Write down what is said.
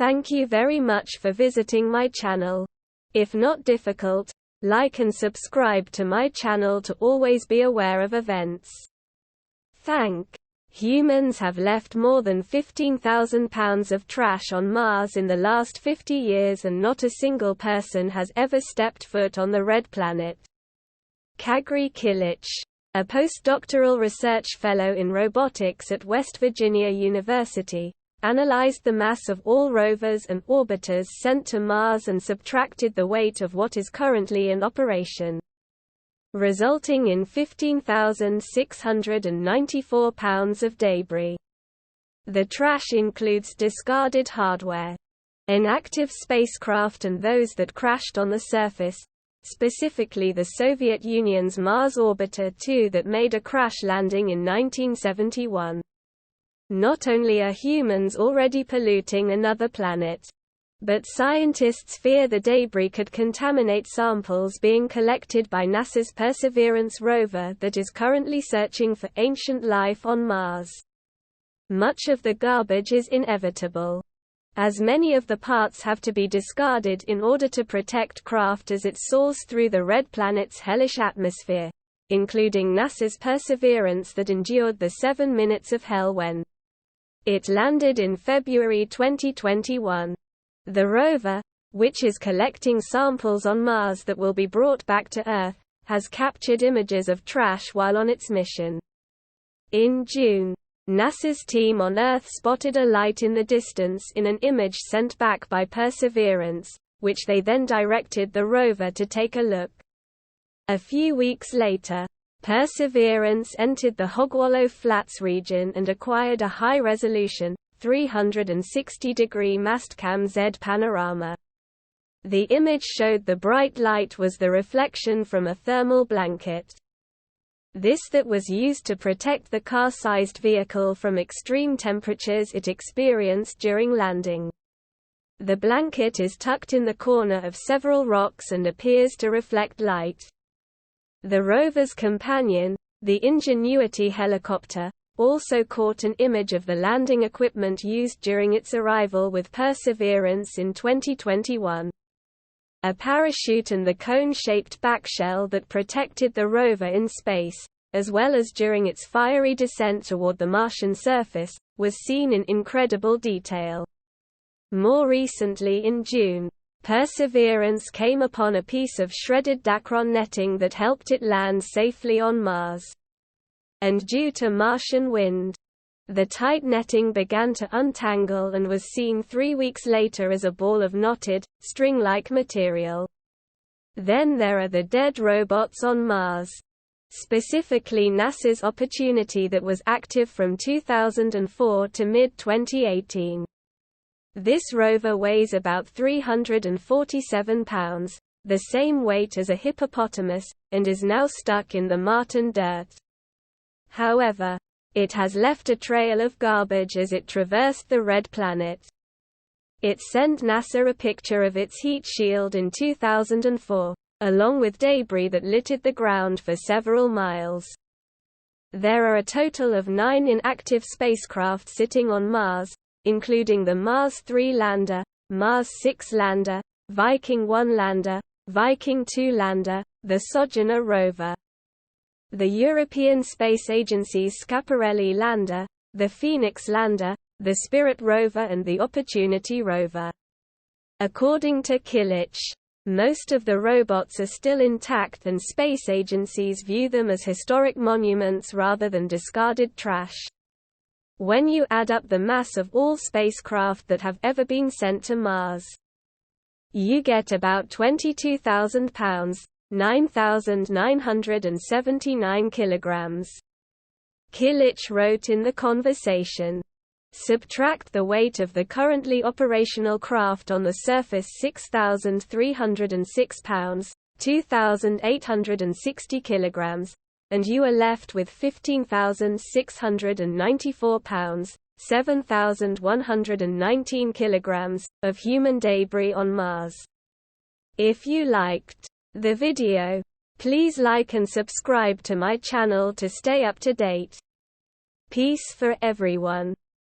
Thank you very much for visiting my channel. If not difficult, like and subscribe to my channel to always be aware of events. Humans have left more than 15,000 pounds of trash on Mars in the last 50 years and not a single person has ever stepped foot on the red planet. Kagri Kilic, a postdoctoral research fellow in robotics at West Virginia University, analyzed the mass of all rovers and orbiters sent to Mars and subtracted the weight of what is currently in operation, resulting in 15,694 pounds of debris. The trash includes discarded hardware, inactive spacecraft and those that crashed on the surface, specifically the Soviet Union's Mars Orbiter 2 that made a crash landing in 1971. Not only are humans already polluting another planet, but scientists fear the debris could contaminate samples being collected by NASA's Perseverance rover that is currently searching for ancient life on Mars. Much of the garbage is inevitable, as many of the parts have to be discarded in order to protect craft as it soars through the red planet's hellish atmosphere, including NASA's Perseverance that endured the 7 minutes of hell when it landed in February 2021. The rover, which is collecting samples on Mars that will be brought back to Earth, has captured images of trash while on its mission. In June, NASA's team on Earth spotted a light in the distance in an image sent back by Perseverance, which they then directed the rover to take a look. A few weeks later, Perseverance entered the Hogwallow Flats region and acquired a high-resolution, 360-degree Mastcam Z panorama. The image showed the bright light was the reflection from a thermal blanket. This that was used to protect the car-sized vehicle from extreme temperatures it experienced during landing. The blanket is tucked in the corner of several rocks and appears to reflect light. The rover's companion, the Ingenuity helicopter, also caught an image of the landing equipment used during its arrival with Perseverance in 2021. A parachute and the cone-shaped backshell that protected the rover in space, as well as during its fiery descent toward the Martian surface, was seen in incredible detail. More recently in June, Perseverance came upon a piece of shredded Dacron netting that helped it land safely on Mars. And due to Martian wind, the tight netting began to untangle and was seen 3 weeks later as a ball of knotted, string-like material. Then there are the dead robots on Mars. Specifically NASA's Opportunity that was active from 2004 to mid-2018. This rover weighs about 347 pounds, the same weight as a hippopotamus, and is now stuck in the Martian dirt. However, it has left a trail of garbage as it traversed the red planet. It sent NASA a picture of its heat shield in 2004, along with debris that littered the ground for several miles. There are a total of 9 inactive spacecraft sitting on Mars, including the Mars 3 lander, Mars 6 lander, Viking 1 lander, Viking 2 lander, the Sojourner rover, the European Space Agency's Schiaparelli lander, the Phoenix lander, the Spirit rover and the Opportunity rover. According to Kilic, most of the robots are still intact and space agencies view them as historic monuments rather than discarded trash. When you add up the mass of all spacecraft that have ever been sent to Mars, you get about 22,000 pounds, 9,979 kilograms. Kilic wrote in the conversation, subtract the weight of the currently operational craft on the surface 6,306 pounds, 2,860 kilograms, and you are left with 15,694 pounds, 7,119 kilograms, of human debris on Mars. If you liked the video, please like and subscribe to my channel to stay up to date. Peace for everyone.